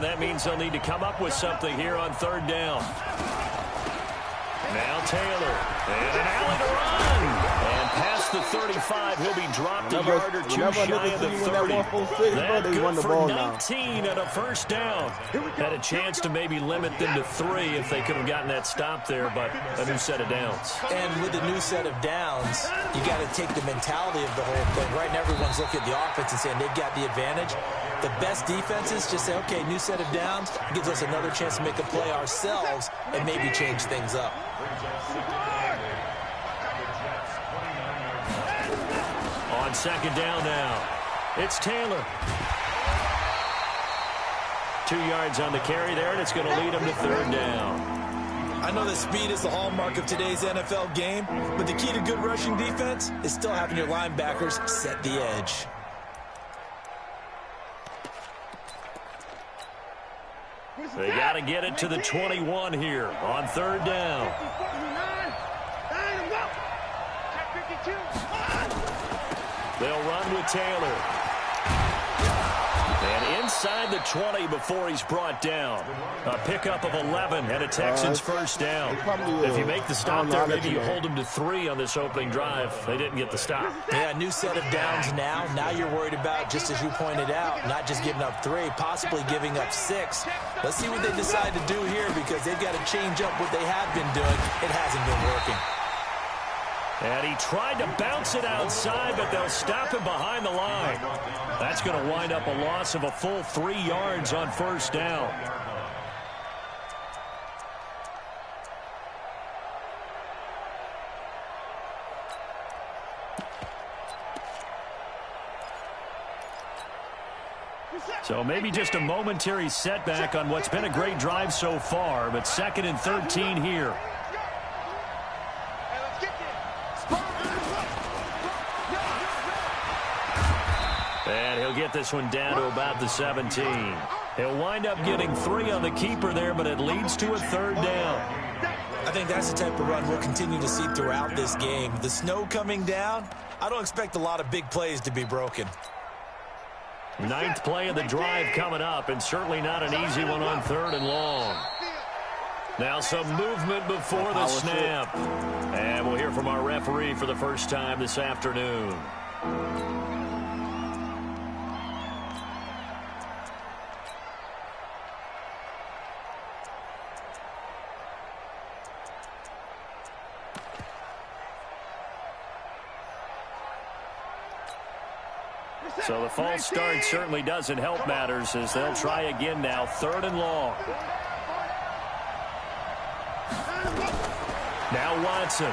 That means they'll need to come up with something here on third down. Now Taylor. And an alley to run. And past the 35, he'll be dropped a yard or two shy of the 30. That good for 19 and a first down. Had a chance to maybe limit them to 3 if they could have gotten that stop there, but a new set of downs. And with the new set of downs, you got to take the mentality of the whole thing. Right now, everyone's looking at the offense and saying they've got the advantage. The best defenses just say, okay, new set of downs, gives us another chance to make a play ourselves and maybe change things up. On second down now, it's Taylor. 2 yards on the carry there, and it's going to lead him to third down. I know that speed is the hallmark of today's NFL game, but the key to good rushing defense is still having your linebackers set the edge. They got to get it to the 21 here on third down. They'll run with Taylor. And inside the 20 before he's brought down. A pickup of 11 and a Texans first down. If you make the stop there, maybe you hold them to 3 on this opening drive. They didn't get the stop. Yeah, new set of downs now. Now you're worried about, just as you pointed out, not just giving up 3, possibly giving up 6. Let's see what they decide to do here because they've got to change up what they have been doing. It hasn't been working. And he tried to bounce it outside, but they'll stop him behind the line. That's going to wind up a loss of a full 3 yards on first down. So maybe just a momentary setback on what's been a great drive so far, but 2nd and 13 here. And he'll get this one down to about the 17. He'll wind up getting 3 on the keeper there, but it leads to a third down. I think that's the type of run we'll continue to see throughout this game. The snow coming down, I don't expect a lot of big plays to be broken. 9th play of the drive coming up, and certainly not an easy one on 3rd and long. Now some movement before the snap. And we'll hear from our referee for the first time this afternoon. So the false start certainly doesn't help matters as they'll try again now. 3rd and long. Now Watson.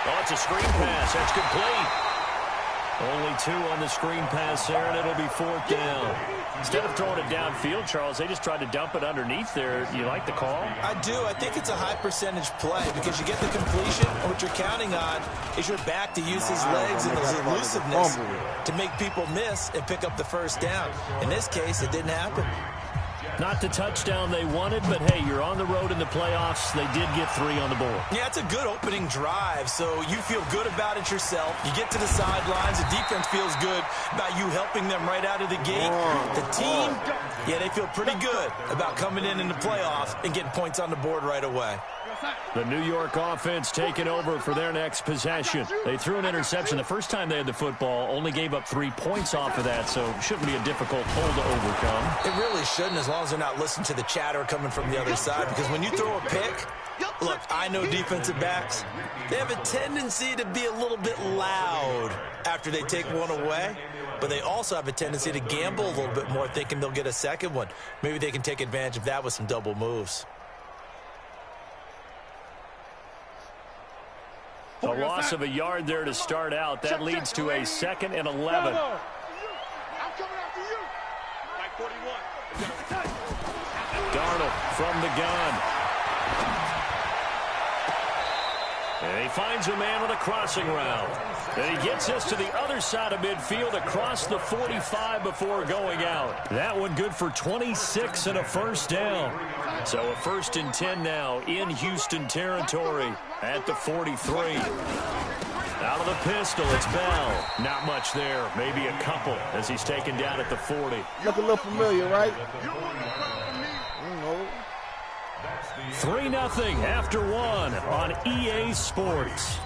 Oh, it's a screen pass. That's complete. Only 2 on the screen pass there, and it'll be 4th down. Instead of throwing it downfield, Charles, they just tried to dump it underneath there. Do you like the call? I do. I think it's a high percentage play because you get the completion, and what you're counting on is your back to use his legs and his elusiveness to make people miss and pick up the first down. In this case, it didn't happen. Not the touchdown they wanted, but hey, you're on the road in the playoffs. They did get 3 on the board. Yeah, it's a good opening drive, so you feel good about it yourself. You get to the sidelines. The defense feels good about you helping them right out of the gate. The team, yeah, they feel pretty good about coming in the playoffs and getting points on the board right away. The New York offense taking over for their next possession. They threw an interception the first time they had the football, only gave up 3 points off of that, so it shouldn't be a difficult hole to overcome. It really shouldn't, as long as they're not listening to the chatter coming from the other side, because when you throw a pick, look, I know defensive backs, they have a tendency to be a little bit loud after they take one away, but they also have a tendency to gamble a little bit more, thinking they'll get a second one. Maybe they can take advantage of that with some double moves. A loss of a yard there to start out. That leads to a 2nd and 11. Darnold from the gun. And he finds a man with a crossing route. And he gets us to the other side of midfield across the 45 before going out. That one good for 26 and a first down. So a 1st and 10 now in Houston territory at the 43. Out of the pistol, it's Bell. Not much there. Maybe a couple as he's taken down at the 40. Look a little familiar, right? 3-0 after one on EA Sports.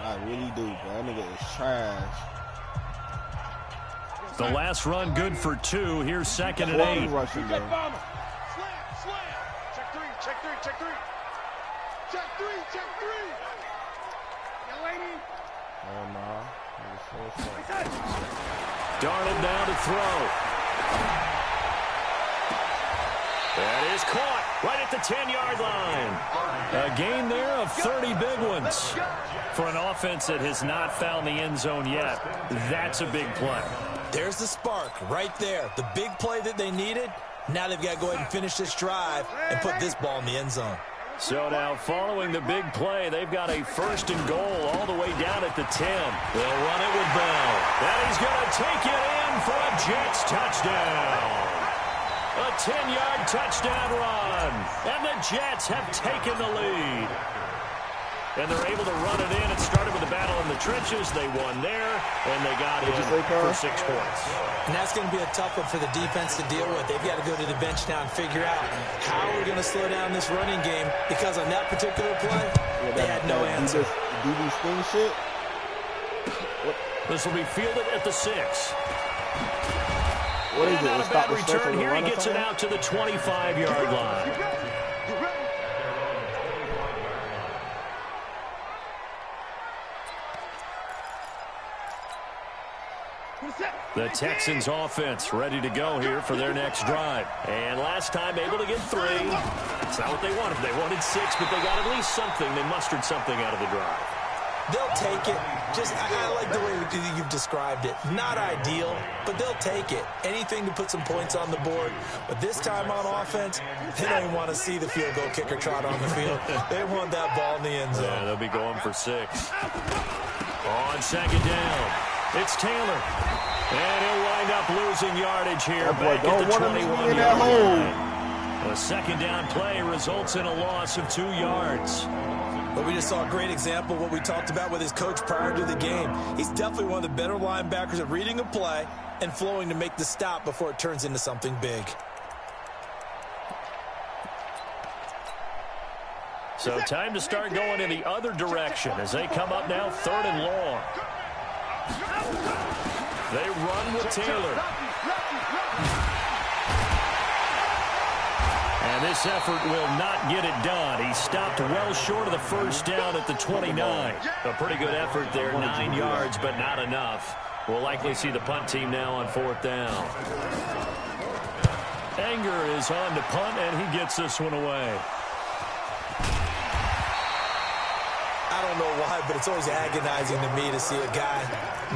I really do, bro. That nigga is trash. The last run good for 2. Here's 2nd and 8. Rushing, bro. Darnold down to throw. That is caught right at the 10-yard line. A gain there of 30 big ones. For an offense that has not found the end zone yet, that's a big play. There's the spark right there. The big play that they needed. Now they've got to go ahead and finish this drive and put this ball in the end zone. So now following the big play, they've got a 1st and goal all the way down at the 10. They'll run it with Bell. And he's going to take it in for a Jets touchdown. A 10-yard touchdown run. And the Jets have taken the lead. And they're able to run it in. It started with a battle in the trenches. They won there, and they got in for 6 points. And that's going to be a tough one for the defense to deal with. They've got to go to the bench now and figure out how we're going to slow down this running game, because on that particular play, they had no answer. DB Sting shit. This will be fielded at the 6. What is it? Not a bad return here. He gets it out to the 25-yard line. The Texans offense ready to go here for their next drive. And last time able to get 3. That's not what they wanted. They wanted 6, but they got at least something. They mustered something out of the drive. They'll take it. I like the way you've described it. Not ideal, but they'll take it. Anything to put some points on the board. But this time on offense, they don't even want to see the field goal kicker trot on the field. They want that ball in the end zone. Yeah, they'll be going for 6. On 2nd down, it's Taylor. And he'll wind up losing yardage here back at the 21-yard line. A 2nd down play results in a loss of 2 yards. But we just saw a great example of what we talked about with his coach prior to the game. He's definitely one of the better linebackers at reading a play and flowing to make the stop before it turns into something big. So time to start going in the other direction as they come up now 3rd and long. They run with Taylor. And this effort will not get it done. He stopped well short of the 1st down at the 29. A pretty good effort there, 9 yards, but not enough. We'll likely see the punt team now on 4th down. Anger is on to punt, and he gets this one away. I don't know why, but it's always agonizing to me to see a guy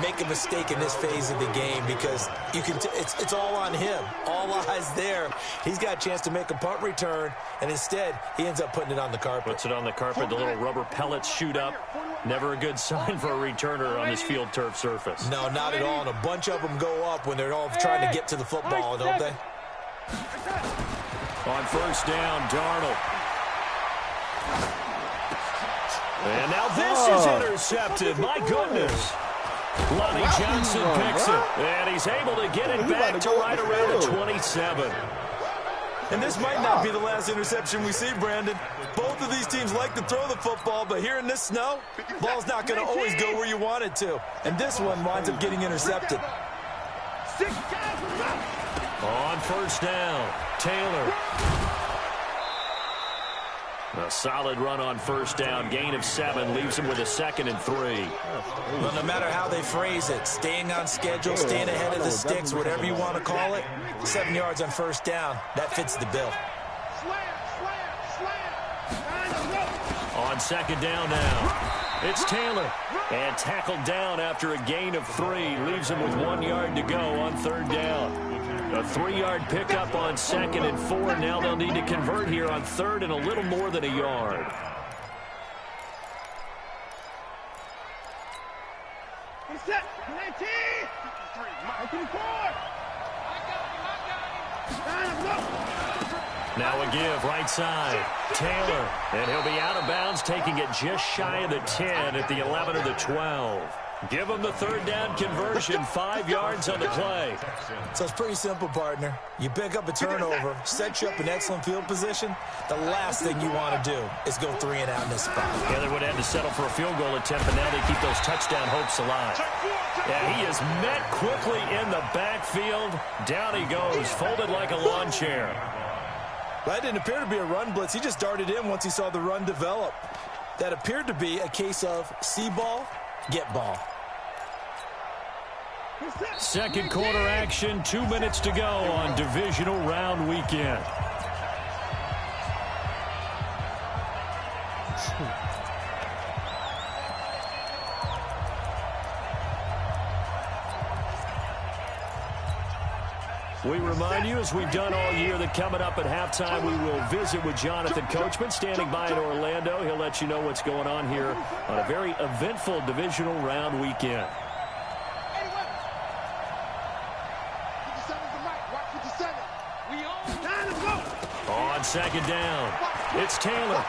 make a mistake in this phase of the game, because you can it's all on him. All eyes there. He's got a chance to make a punt return, and instead he ends up putting it on the carpet. Puts it on the carpet. The little rubber pellets shoot up. Never a good sign for a returner on this field turf surface. No, not at all. And a bunch of them go up when they're all trying to get to the football, don't they? On 1st down, Darnold. And now this is intercepted. My goodness. Lonnie Johnson picks it. And he's able to get it back to right around the 27. And this might not be the last interception we see, Brandon. Both of these teams like to throw the football, but here in this snow, ball's not going to always go where you want it to. And this one winds up getting intercepted. On 1st down, Taylor. A solid run on 1st down. Gain of 7 leaves him with a 2nd and 3. Well, no matter how they phrase it, staying on schedule, staying ahead of the sticks, whatever you want to call it, 7 yards on 1st down, that fits the bill. On 2nd down now, it's Taylor. And tackled down after a gain of 3. Leaves him with 1 yard to go on 3rd down. A 3-yard pickup on 2nd and 4. Now they'll need to convert here on 3rd and a little more than a yard. Set. 19. 19. 4. Now a give, right side. Taylor, and he'll be out of bounds, taking it just shy of the 10 at the 11 or the 12. Give him the third down conversion, 5 yards on the play. So it's pretty simple, partner. You pick up a turnover, set you up in excellent field position. The last thing you want to do is go 3 and out in this spot. Yeah, they would have to settle for a field goal attempt, but now they keep those touchdown hopes alive. Yeah, he is met quickly in the backfield. Down he goes, folded like a lawn chair. That didn't appear to be a run blitz. He just darted in once he saw the run develop. That appeared to be a case of see ball, get ball. Second quarter action, 2 minutes to go on divisional round weekend. We remind you, as we've done all year, that coming up at halftime, we will visit with Jonathan Coachman, standing by in Orlando. He'll let you know what's going on here on a very eventful divisional round weekend. On second down, it's Taylor.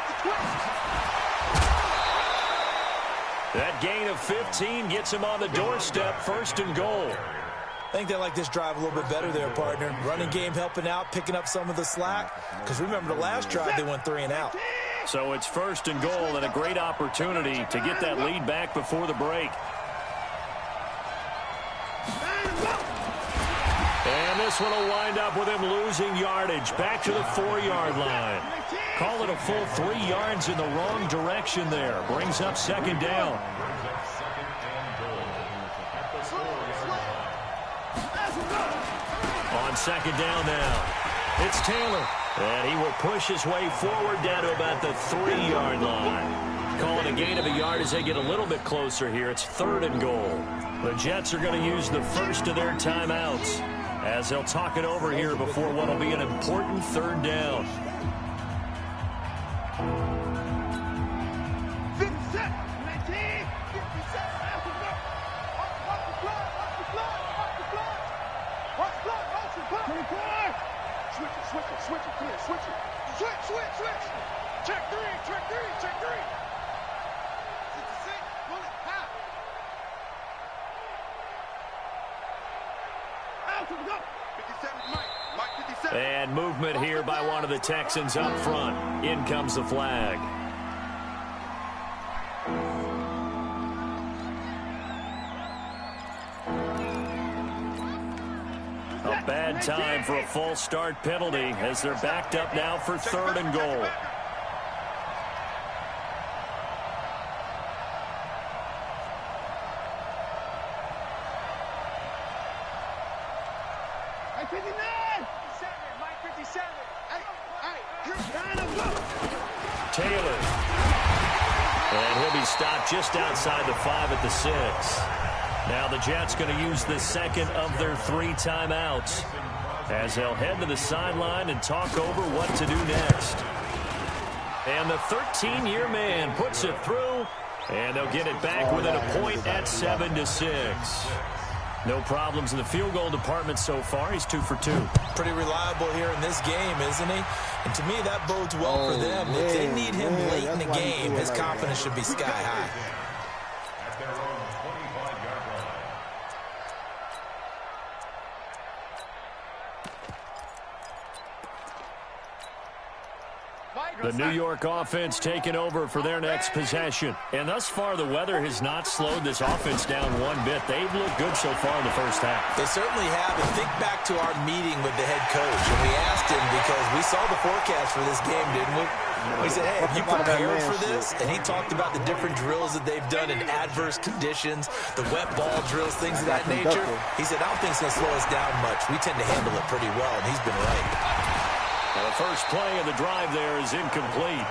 That gain of 15 gets him on the doorstep, 1st and goal. I think they like this drive a little bit better there, partner. Running game helping out, picking up some of the slack. Because remember, the last drive they went 3 and out. So it's 1st and goal and a great opportunity to get that lead back before the break. And this one will wind up with him losing yardage. Back to the 4-yard line. Call it a full 3 yards in the wrong direction there. Brings up 2nd down. On 2nd down now, it's Taylor. And he will push his way forward down to about the 3-yard line. Call it a gain of a yard as they get a little bit closer here. It's 3rd and goal. The Jets are going to use the first of their timeouts as they'll talk it over here before what will be an important 3rd down. Switch. Check three. And movement here by one of the Texans up front. In comes the flag. A bad time for a false start penalty as they're backed up now for 3rd and goal. Taylor. And he'll be stopped just outside the 5 at the 6. Now the Jets going to use the 2nd of their 3 timeouts as they'll head to the sideline and talk over what to do next. And the 13-year man puts it through, and they'll get it back within a point at 7-6. No problems in the field goal department so far. He's 2 for 2. Pretty reliable here in this game, isn't he? And to me, that bodes well for them. If they need him late in the game, his confidence should be sky high. The New York offense taking over for their next possession. And thus far, the weather has not slowed this offense down one bit. They've looked good so far in the first half. They certainly have. And think back to our meeting with the head coach. And we asked him because we saw the forecast for this game, didn't we? We said, hey, have you prepared for this? And he talked about the different drills that they've done in adverse conditions, the wet ball drills, things of that nature. He said, I don't think it's going to slow us down much. We tend to handle it pretty well, and he's been right. Well, the first play of the drive there is incomplete.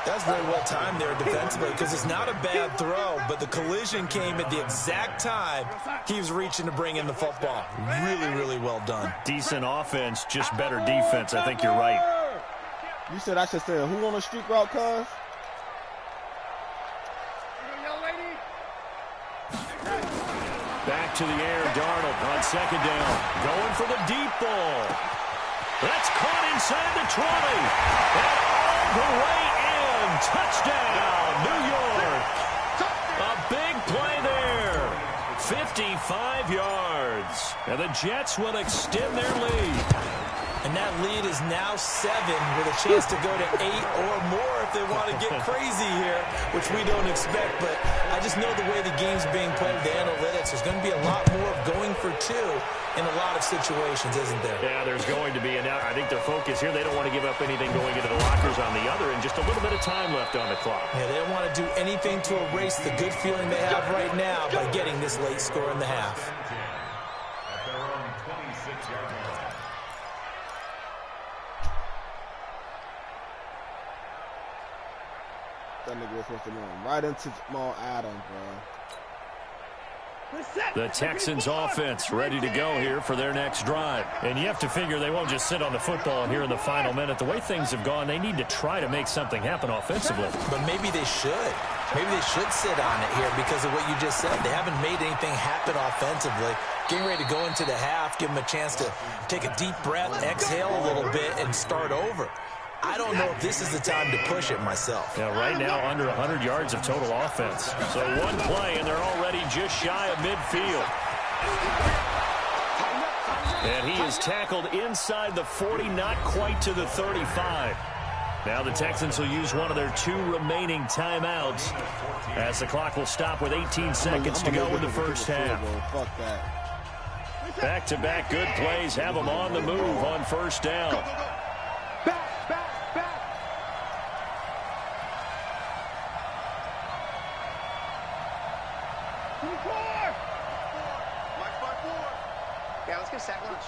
That's very well timed there defensively because it's not a bad throw, but the collision came at the exact time he was reaching to bring in the football. Really, really well done. Decent offense, just better defense. I think you're right. You said I should say, who on the street route, cuz? Back to the air, Darnold on 2nd down. Going for the deep ball. That's caught inside the 20. And all the way in. Touchdown, New York. A big play there. 55 yards. And the Jets will extend their lead. And that lead is now 7 with a chance to go to 8 or more if they want to get crazy here, which we don't expect. But I just know the way the game's being played with the analytics, there's going to be a lot more of going for 2 in a lot of situations, isn't there? Yeah, there's going to be. And now I think their focus here, they don't want to give up anything going into the lockers on the other, and just a little bit of time left on the clock. Yeah, they don't want to do anything to erase the good feeling they have right now by getting this late score in the half. That nigga was supposed to run right into Jamal Adams, bro. The Texans offense ready to go here for their next drive. And you have to figure they won't just sit on the football here in the final minute. The way things have gone, they need to try to make something happen offensively. But maybe they should. Maybe they should sit on it here because of what you just said. They haven't made anything happen offensively. Getting ready to go into the half, give them a chance to take a deep breath, exhale a little bit, and start over. I don't know if this is the time to push it myself. Yeah, right now under 100 yards of total offense. So one play, and they're already just shy of midfield. And he is tackled inside the 40, not quite to the 35. Now the Texans will use one of their 2 remaining timeouts as the clock will stop with 18 seconds to go in the first half. Fuck that. Back-to-back good plays have them on the move on first down. Yeah, let's get sack lunch.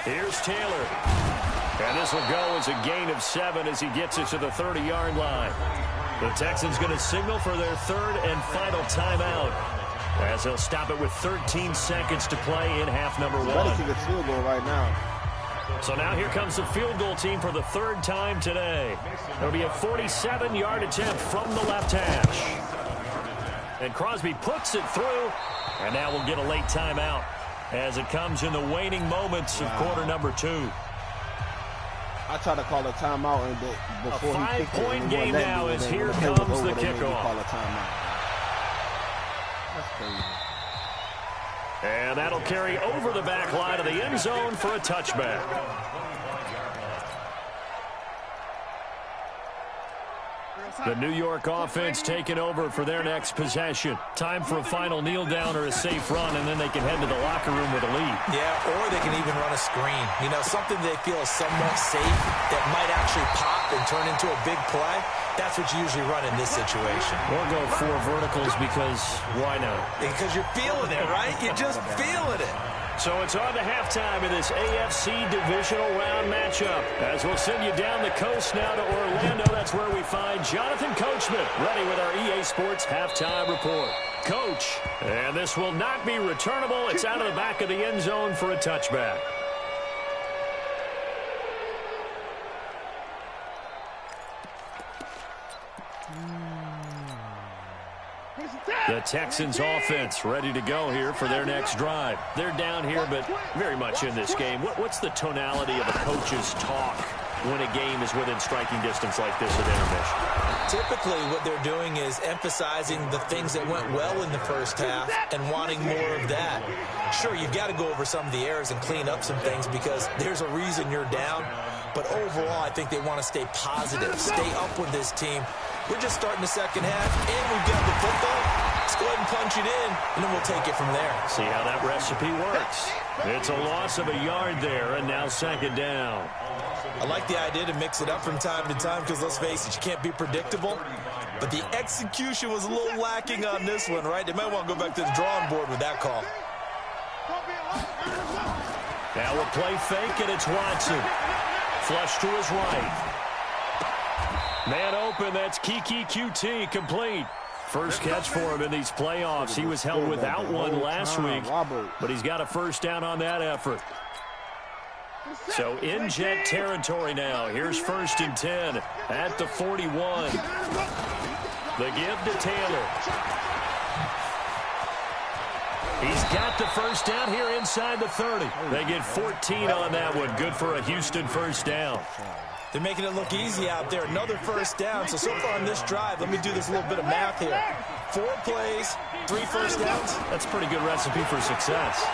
Here's Taylor. And this will go as a gain of 7 as he gets it to the 30-yard line. The Texans going to signal for their 3rd and final timeout as they'll stop it with 13 seconds to play in half number 1. Better kick a field goal right now. So now here comes the field goal team for the 3rd time today. It'll be a 47-yard attempt from the left hash. And Crosby puts it through. And now we'll get a late timeout as it comes in the waning moments of quarter number 2. I try to call a timeout and before a 5-point game now as here comes the kickoff. Call a timeout. That's crazy. And that'll carry over the back line of the end zone for a touchback. The New York offense taking over for their next possession. Time for a final kneel down or a safe run, and then they can head to the locker room with a lead. Yeah, or they can even run a screen. You know, something they feel is somewhat safe that might actually pop and turn into a big play. That's what you usually run in this situation. Or go 4 verticals because why not? Because you're feeling it, right? You're just feeling it. So it's on to halftime in this AFC divisional round matchup. As we'll send you down the coast now to Orlando, that's where we find Jonathan Coachman, ready with our EA Sports halftime report. Coach, and this will not be returnable. It's out of the back of the end zone for a touchback. The Texans offense ready to go here for their next drive. They're down here, but very much in this game. What's the tonality of a coach's talk when a game is within striking distance like this at intermission? Typically, what they're doing is emphasizing the things that went well in the first half and wanting more of that. Sure, you've got to go over some of the errors and clean up some things because there's a reason you're down. But overall, I think they want to stay positive, stay up with this team. We're just starting the second half, and we've got the football. Let's go ahead and punch it in, and then we'll take it from there. See how that recipe works. It's a loss of a yard there, and now second down. I like the idea to mix it up from time to time because, let's face it, you can't be predictable. But the execution was a little lacking on this one, right? They might want to go back to the drawing board with that call. Now we'll play fake, and it's Watson. Flush to his right. Man open, that's Kiki QT, complete. First catch for him in these playoffs. He was held without one last week, but he's got a first down on that effort. So in Jet territory now. Here's 1st and 10 at the 41. The give to Taylor. He's got the first down here inside the 30. They get 14 on that one. Good for a Houston first down. They're making it look easy out there. Another first down. So far on this drive, let me do this little bit of math here. 4 plays, 3 first downs. That's a pretty good recipe for success.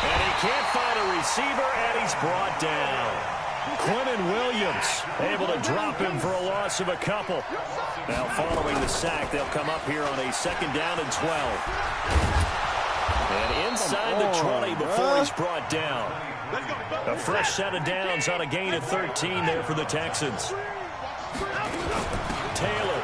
And he can't find a receiver, and he's brought down. Quinnen Williams able to drop him for a loss of a couple. Now following the sack, they'll come up here on a 2nd down and 12. And inside the 20 before he's brought down. A fresh set of downs on a gain of 13 there for the Texans. Taylor.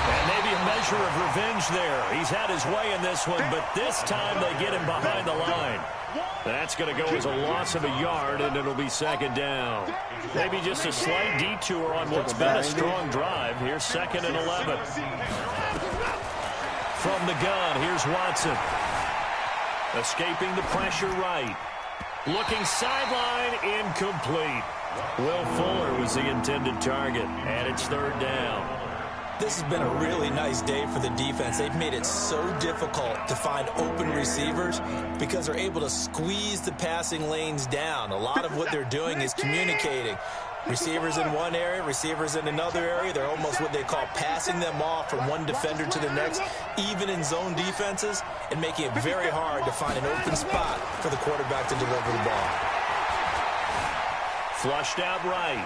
And maybe a measure of revenge there. He's had his way in this one, but this time they get him behind the line. That's going to go as a loss of a yard, and it'll be 2nd down. Maybe just a slight detour on what's been a strong drive. Here's 2nd and 11. From the gun, here's Watson. Escaping the pressure right. Looking sideline, incomplete. Will Fuller was the intended target, and it's 3rd down. This has been a really nice day for the defense. They've made it so difficult to find open receivers because they're able to squeeze the passing lanes down. A lot of what they're doing is communicating. Receivers in one area, receivers in another area. They're almost what they call passing them off from one defender to the next, even in zone defenses, and making it very hard to find an open spot for the quarterback to deliver the ball. Flushed out right.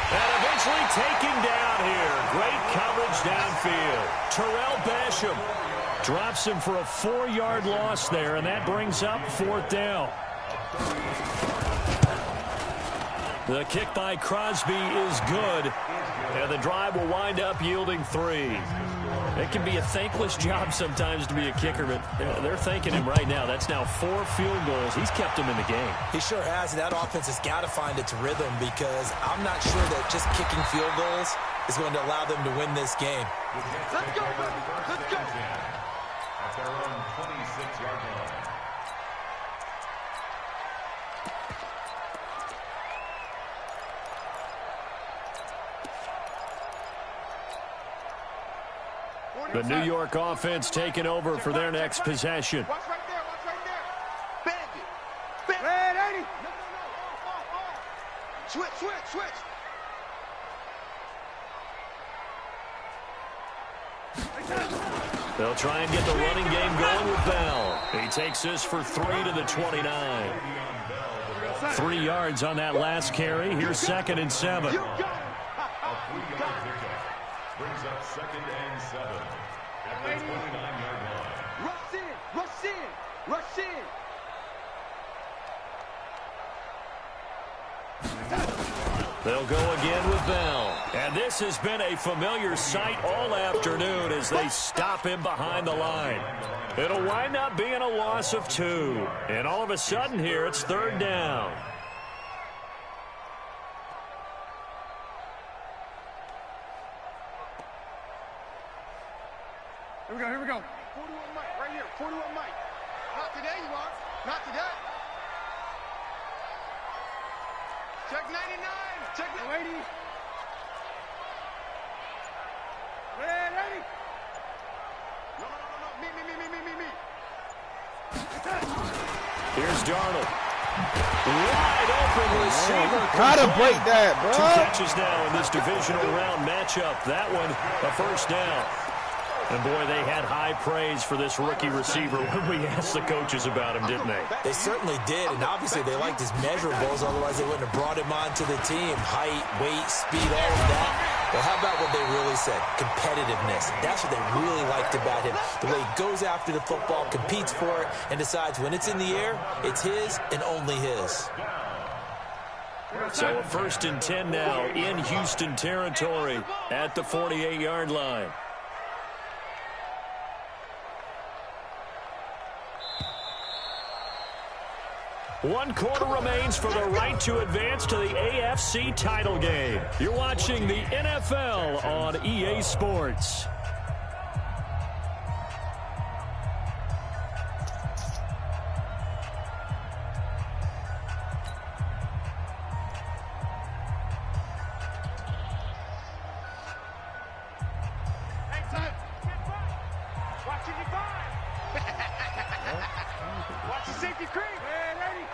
And eventually taken down here. Great coverage downfield. Terrell Basham drops him for a 4-yard loss there, and that brings up 4th down. The kick by Crosby is good, and the drive will wind up yielding 3. It can be a thankless job sometimes to be a kicker, but they're thanking him right now. That's now 4 field goals. He's kept them in the game. He sure has, and that offense has got to find its rhythm because I'm not sure that just kicking field goals is going to allow them to win this game. Let's go, baby. Let's go. At their own 26-yard line. The New York offense taking over for their next possession. Watch right there. Watch right there. Bend it. Red 80. Switch. They'll try and get the running game going with Bell. He takes this for 3 to the 29. 3 yards on that last carry. Here's 2nd and 7. A 3-yard pickup brings up 2nd and 7 at the 29-yard line. Rush in. They'll go again with Bell. And this has been a familiar sight all afternoon as they stop him behind the line. It'll wind up being a loss of 2. And all of a sudden here, it's 3rd down. Here we go. 41 Mike, right here. 41 Mike. Not today, you are. Not today. Check 99. Check 80. Red 80. No. Me. Here's Darnold. Wide open receiver. Gotta break that, bro. 2 catches now in this divisional round matchup. That one, a 1st down. And, boy, they had high praise for this rookie receiver when we asked the coaches about him, didn't they? They certainly did, and obviously they liked his measurables, otherwise they wouldn't have brought him onto the team. Height, weight, speed, all of that. Well, how about what they really said? Competitiveness. That's what they really liked about him. The way he goes after the football, competes for it, and decides when it's in the air, it's his and only his. So 1st and 10 now in Houston territory at the 48-yard line. One quarter remains for the right to advance to the AFC title game. You're watching the NFL on EA Sports. Watch the safety creep. Ready?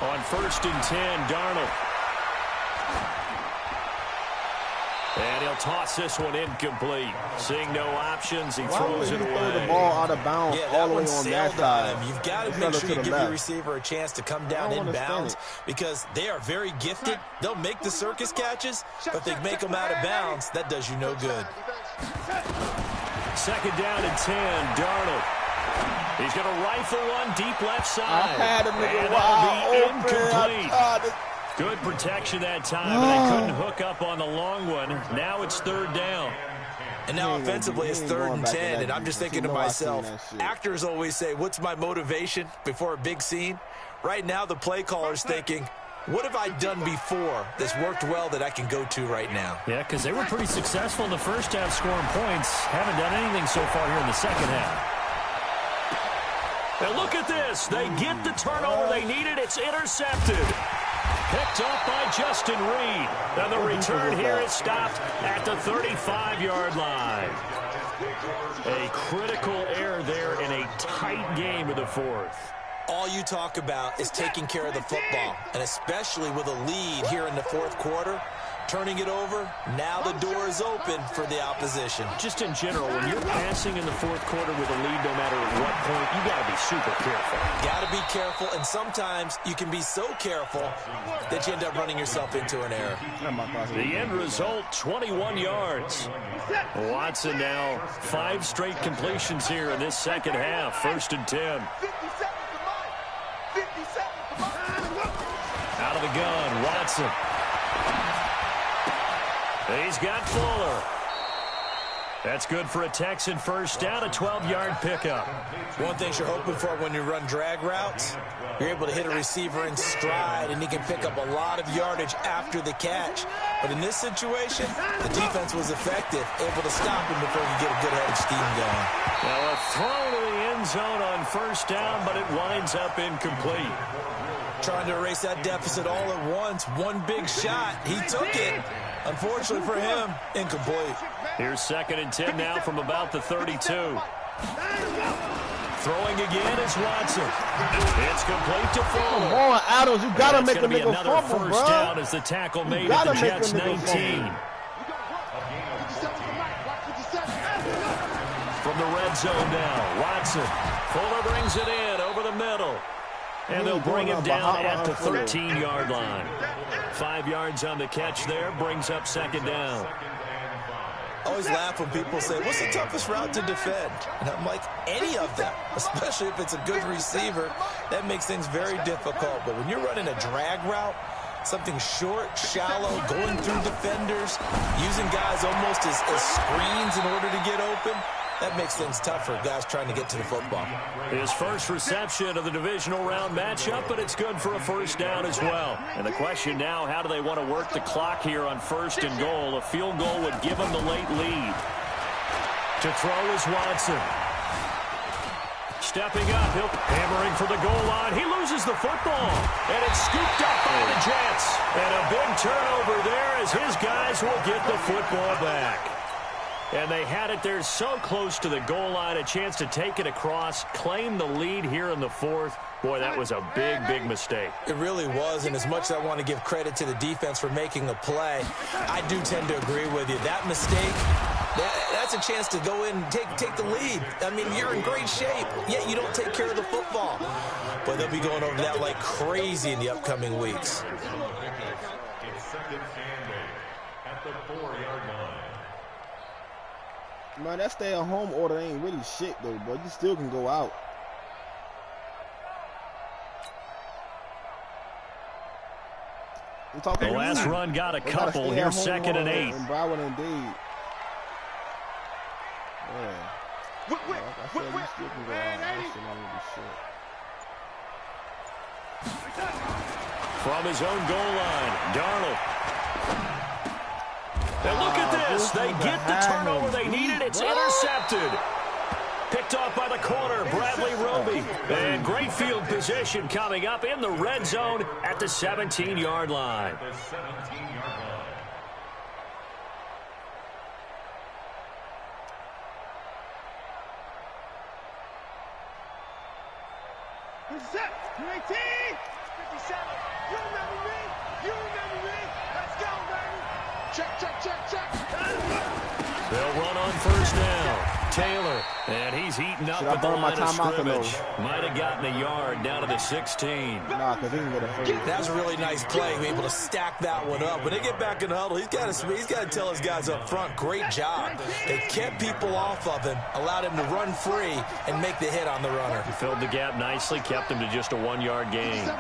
On 1st and 10, Darnold. And he'll toss this one incomplete. Seeing no options, he throws it away. Throw the ball out of bounds all the way on that side. You've got to make sure you give your receiver a chance to come down inbounds because they are very gifted. They'll make the circus catches, but if they make them out of bounds, that does you no good. 2nd down and 10, Darnold. He's going to rifle one deep left side. I had him and that'll be incomplete. Good protection that time, but they couldn't hook up on the long one. Now it's 3rd down. And now offensively it's 3rd and 10, and I'm just thinking to myself, actors always say, what's my motivation before a big scene? Right now the play caller's thinking, what have I done before that's worked well that I can go to right now? Yeah, because they were pretty successful in the first half scoring points. Haven't done anything so far here in the second half. Now look at this. They get the turnover they needed. It's intercepted. Picked up by Justin Reed. And the return here is stopped at the 35-yard line. A critical error there in a tight game of the 4th. All you talk about is taking care of the football, and especially with a lead here in the 4th quarter, turning it over, now the door is open for the opposition. Just in general, when you're passing in the 4th quarter with a lead, no matter at what point, you got to be super careful. Got to be careful, and sometimes you can be so careful that you end up running yourself into an error. The end result, 21 yards. Watson now 5 straight completions here in this second half. 1st and 10. Out of the gun, Watson. He's got Fuller. That's good for a Texan first down, a 12-yard pickup. One thing you're hoping for when you run drag routes, you're able to hit a receiver in stride, and he can pick up a lot of yardage after the catch. But in this situation, the defense was effective, able to stop him before he get a good head of steam going. Now a throw to the end zone on 1st down, but it winds up incomplete. Trying to erase that deficit all at once. One big shot. He took it. Unfortunately for him, incomplete. Here's 2nd and 10 now from about the 32. Throwing again is Watson. It's complete to Fuller. Come on, Adams, you gotta make a nigga another fumble, first bro. down as the tackle made at the Jets 19. From the red zone now, Watson. Fuller brings it in over the middle. And they'll bring him down at the 13-yard line. 5 yards on the catch there, brings up 2nd down. I always laugh when people say, what's the toughest route to defend? And I'm like, any of them, especially if it's a good receiver. That makes things very difficult. But when you're running a drag route, something short, shallow, going through defenders, using guys almost as screens in order to get open, that makes things tough for guys trying to get to the football. His first reception of the divisional round matchup, but it's good for a first down as well. And the question now, how do they want to work the clock here on 1st and goal? A field goal would give them the late lead. To throw is Watson. Stepping up, he'll hammering for the goal line. He loses the football, and it's scooped up by the Jets. And a big turnover there as his guys will get the football back. And they had it there so close to the goal line, a chance to take it across, claim the lead here in the 4th. Boy, that was a big, big mistake. It really was, and as much as I want to give credit to the defense for making the play, I do tend to agree with you. That mistake, that's a chance to go in and take the lead. I mean, you're in great shape, yet you don't take care of the football. But they'll be going over that like crazy in the upcoming weeks. It's 2nd and 8 at the 4-yard line. Man, that stay-at-home order ain't really shit, though, bro. You still can go out. The last run got a couple. Here's 2nd and 8. And Broward indeed. Yeah. Like I said, you still can go out. That shit ain't really shit. From his own goal line, Darnold. And look at this. They get the turnover they needed. It's intercepted. Picked off by the corner, Bradley Roby. And great field position coming up in the red zone at the 17-yard line. The 17-yard line. Who's set? You 18? 57. You remember me? You remember me? Let's go, baby. Check. They'll run on first down. Taylor, and he's heating up at the line of scrimmage. Might have gotten a yard down to the 16. Nah, because he can get a first. That was a really nice play, able to stack that one up. When they get back in the huddle, he's got to tell his guys up front, great job. They kept people off of him, allowed him to run free, and make the hit on the runner. He filled the gap nicely, kept him to just a 1-yard gain.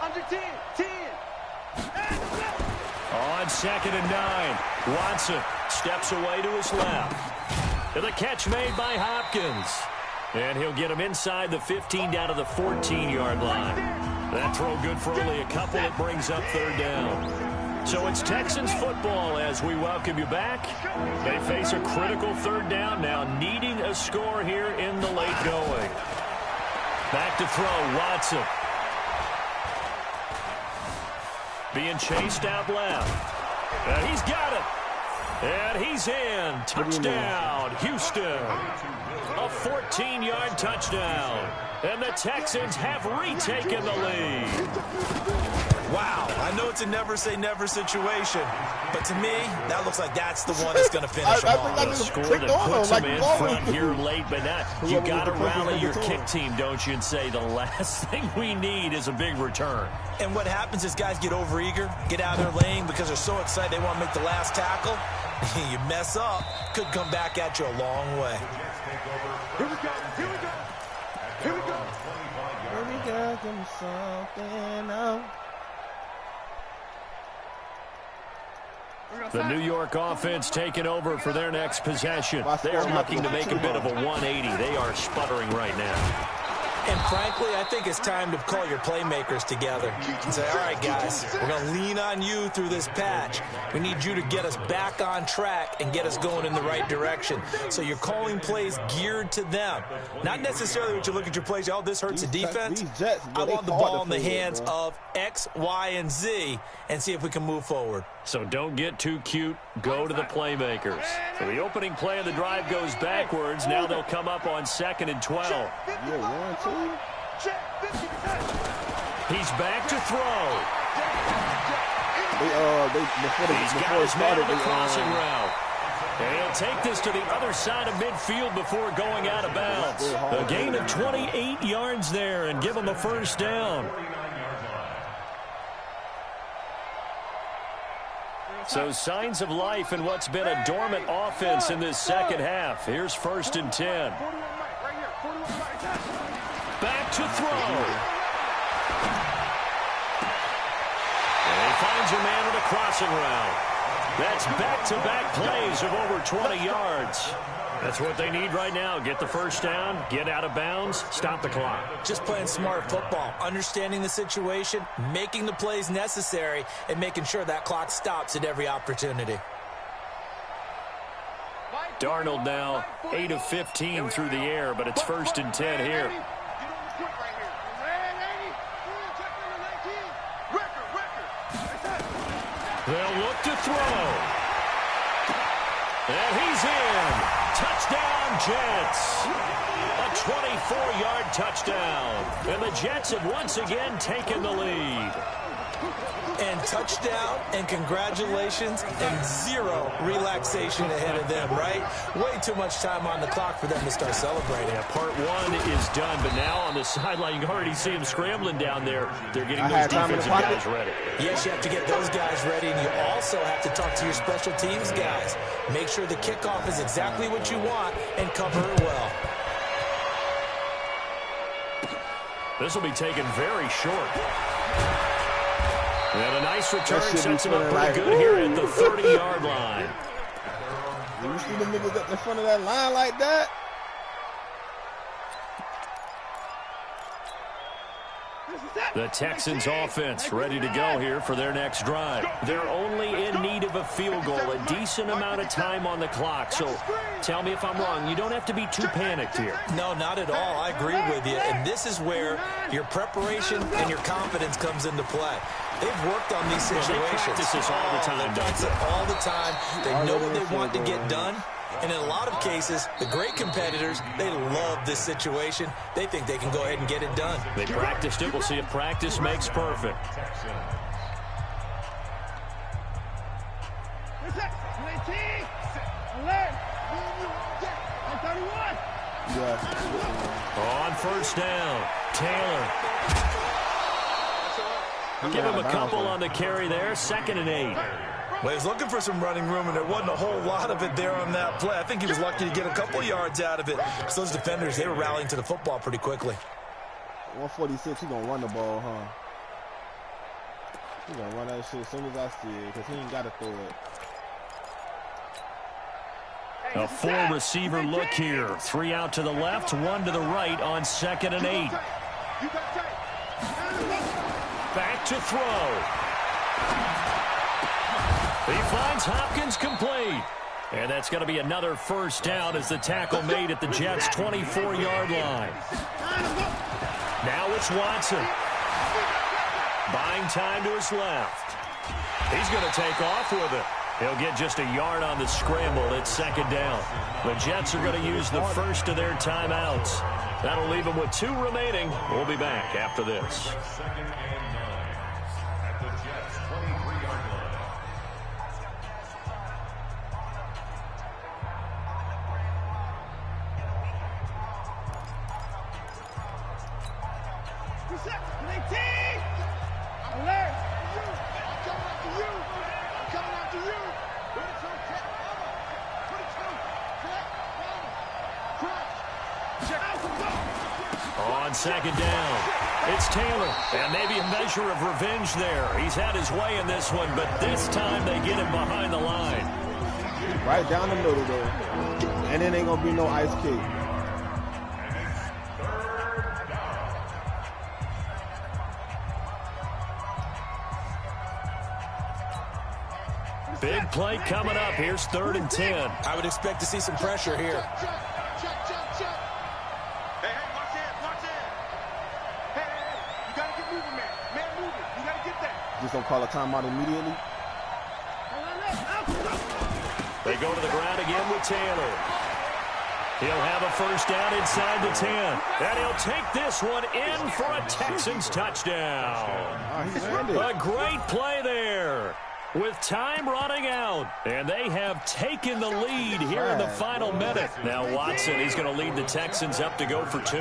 Under 10. On 2nd and 9, Watson steps away to his left. And the catch made by Hopkins. And he'll get him inside the 15 down to the 14-yard line. That throw good for only a couple. It brings up 3rd down. So it's Texans football as we welcome you back. They face a critical 3rd down now, needing a score here in the late going. Back to throw, Watson. Being chased out left. And he's got it. And he's in. Touchdown, Houston. A 14-yard touchdown. And the Texans have retaken the lead. Wow, I know it's a never-say-never situation, but to me, that looks like that's the one that's going to finish them off. A score that puts them in front here late, but now you got to rally your kick team, don't you, and say the last thing we need is a big return. And what happens is guys get overeager, get out of their lane because they're so excited they want to make the last tackle. You mess up, could come back at you a long way. Here we go. Give me something else. The New York offense taking over for their next possession. They are looking to make a bit of a 180. They are sputtering right now. And frankly, I think it's time to call your playmakers together and say, all right, guys, we're going to lean on you through this patch. We need you to get us back on track and get us going in the right direction. So you're calling plays geared to them. Not necessarily what you look at your plays, oh, this hurts the defense. I want the ball in the hands of X, Y, and Z and see if we can move forward. So don't get too cute. Go to the playmakers. So the opening play of the drive goes backwards. Now they'll come up on 2nd and 12. Yeah, 1, 2. He's back to throw. He's got his man on the crossing route. And he'll take this to the other side of midfield before going out of bounds. A gain of 28 yards there and give him a first down. So signs of life in what's been a dormant offense in this second half. Here's 1st and 10. Back to throw. And he finds a man on a crossing route. That's back-to-back plays of over 20 yards. That's what they need right now. Get the first down, get out of bounds, stop the clock. Just playing smart football, understanding the situation, making the plays necessary, and making sure that clock stops at every opportunity. Darnold now 8 of 15 through the air, but it's 1st and 10 here. They'll look to throw. And he's in. Touchdown, Jets. A 24-yard touchdown. And the Jets have once again taken the lead. And touchdown and congratulations and zero relaxation ahead of them, right? Way too much time on the clock for them to start celebrating. Yeah, part 1 is done, but now on the sideline, you can already see them scrambling down there. They're getting those defensive guys ready. Yes, you have to get those guys ready, and you also have to talk to your special teams guys. Make sure the kickoff is exactly what you want and cover it well. This will be taken very short. And a nice return sets him up pretty good here at the 30-yard line. You see the niggas up in front of that line like that? This is that. The Texans offense ready to go here for their next drive. They're only in need of a field goal, a decent amount of time on the clock. So tell me if I'm wrong. You don't have to be too panicked here. No, not at all. I agree with you. And this is where your preparation and your confidence comes into play. They've worked on these situations. They practice this all the time. They practice it all the time. They know what they want to get done. And in a lot of cases, the great competitors, they love this situation. They think they can go ahead and get it done. They practiced it. We'll see if practice makes perfect. On first down, Taylor. Give him a couple on the carry there. 2nd and 8. Well, he was looking for some running room, and there wasn't a whole lot of it there on that play. I think he was lucky to get a couple yards out of it. Because those defenders, they were rallying to the football pretty quickly. 146, he's going to run the ball, huh? He's going to run that shit as soon as I see it, because he ain't got to throw it. A 4-receiver look here. 3 out to the left, 1 to the right on 2nd and 8. Back to throw. He finds Hopkins complete. And that's going to be another first down as the tackle made at the Jets' 24-yard line. Now it's Watson. Buying time to his left. He's going to take off with it. He'll get just a yard on the scramble. It's 2nd down. The Jets are going to use the first of their timeouts. That'll leave them with 2 remaining. We'll be back after this. 2nd and 9 at the Jets' 23-yard line. On 2nd down, it's Taylor, and maybe a measure of revenge there. He's had his way in this one, but this time they get him behind the line. Right down the middle there. And then ain't going to be no ice kick. Big play coming up. Here's 3rd and 10. I would expect to see some pressure here. Just don't call a timeout immediately. They go to the ground again with Taylor. He'll have a first down inside the 10. And he'll take this one in for a Texans touchdown. A great play there. With time running out. And they have taken the lead here in the final minute. Now Watson, he's going to lead the Texans up to go for 2.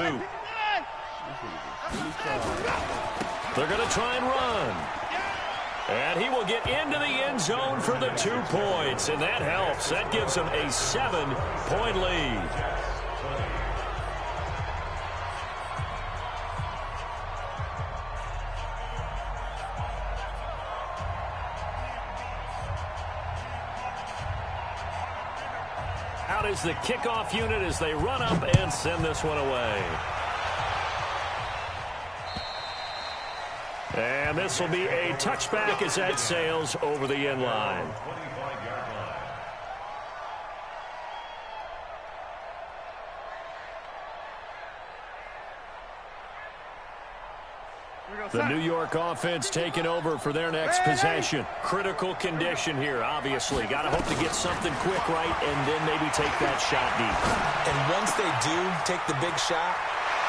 They're going to try and run. And he will get into the end zone for the 2 points. And that helps. That gives him a 7-point lead. Out is the kickoff unit as they run up and send this one away. And this will be a touchback as that sails over the end line. The New York offense taking over for their next possession. Critical condition here, obviously. Got to hope to get something quick right and then maybe take that shot deep. And once they do take the big shot,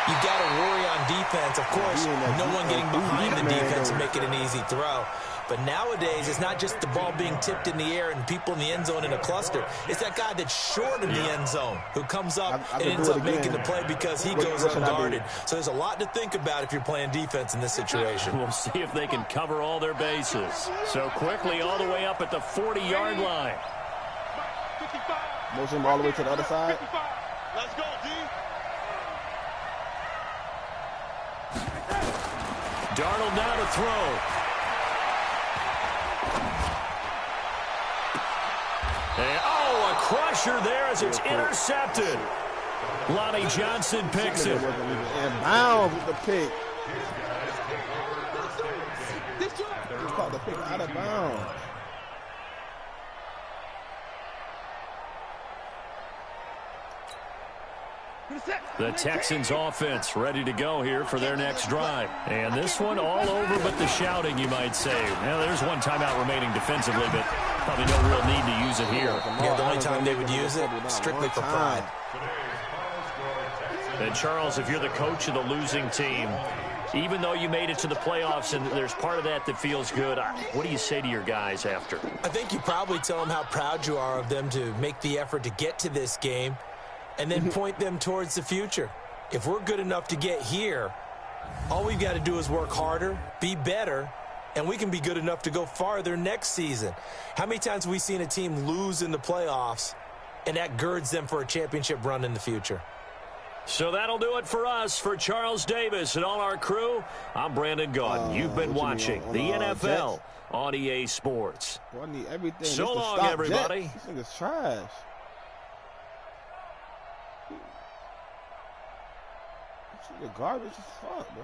you got to worry on defense. Of course, no one getting behind the defense and make it an easy throw. But nowadays, it's not just the ball being tipped in the air and people in the end zone in a cluster. It's that guy that's short of the end zone who comes up and ends up making the play because he goes unguarded. So there's a lot to think about if you're playing defense in this situation. We'll see if they can cover all their bases. So quickly all the way up at the 40-yard line. Motion him all the way to the other side. Let's go, D. Darnold now to throw. And, a crusher there as it's intercepted. Lonnie Johnson picks it. And bounds with the pick. Just caught the pick out of bounds. The Texans offense ready to go here for their next drive. And this one all over but the shouting, you might say. Now, there's one timeout remaining defensively, but probably no real need to use it here. Yeah, the only time they would use it, strictly for pride. And Charles, if you're the coach of the losing team, even though you made it to the playoffs and there's part of that that feels good, what do you say to your guys after? I think you probably tell them how proud you are of them to make the effort to get to this game and then point them towards the future. If we're good enough to get here, all we've got to do is work harder, be better, and we can be good enough to go farther next season. How many times have we seen a team lose in the playoffs, and that girds them for a championship run in the future? So that'll do it for us. For Charles Davis and all our crew, I'm Brandon Gaudin. You've been watching the NFL Jets on EA Sports. Bro, I need everything. So long, everybody. Jets. This nigga's trash. This nigga garbage as fuck, bro.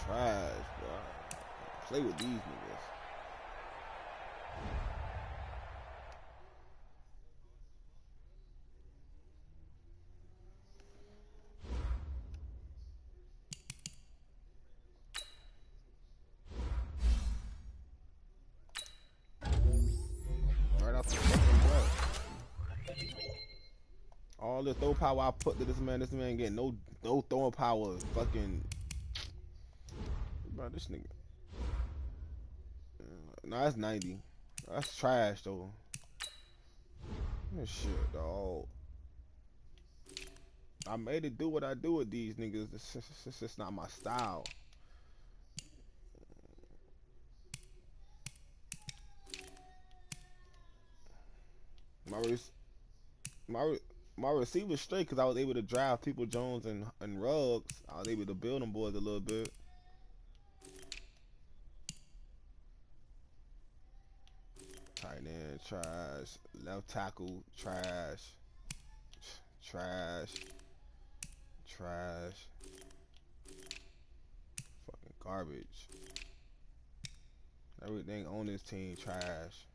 Trash, bro. Play with these niggas. Right off the fucking bat. All the throw power I put to this man getting no throwing power. Fucking. Bro, this nigga. Nah, that's 90. That's trash, though. That shit, dog. I made it do what I do with these niggas. It's just not my style. My receiver's straight because I was able to drive People Jones and Ruggs. I was able to build them boys a little bit. Tight end, trash. Left tackle, trash. Trash. Fucking garbage. Everything on this team, trash.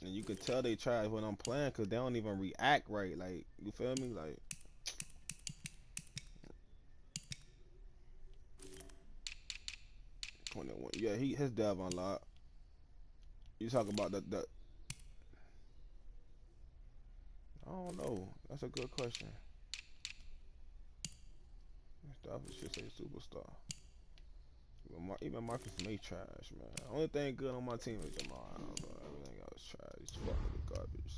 And you could tell they trash when I'm playing because they don't even react right. Like, you feel me? Like, yeah, his dev unlocked. You talk about the I don't know. That's a good question. Stuff should say superstar. Even Marcus May trash, man. Only thing good on my team is Jamal. I don't know. Everything else trash. He's fucking with garbage.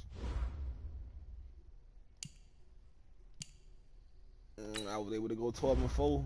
I was able to go 12-4.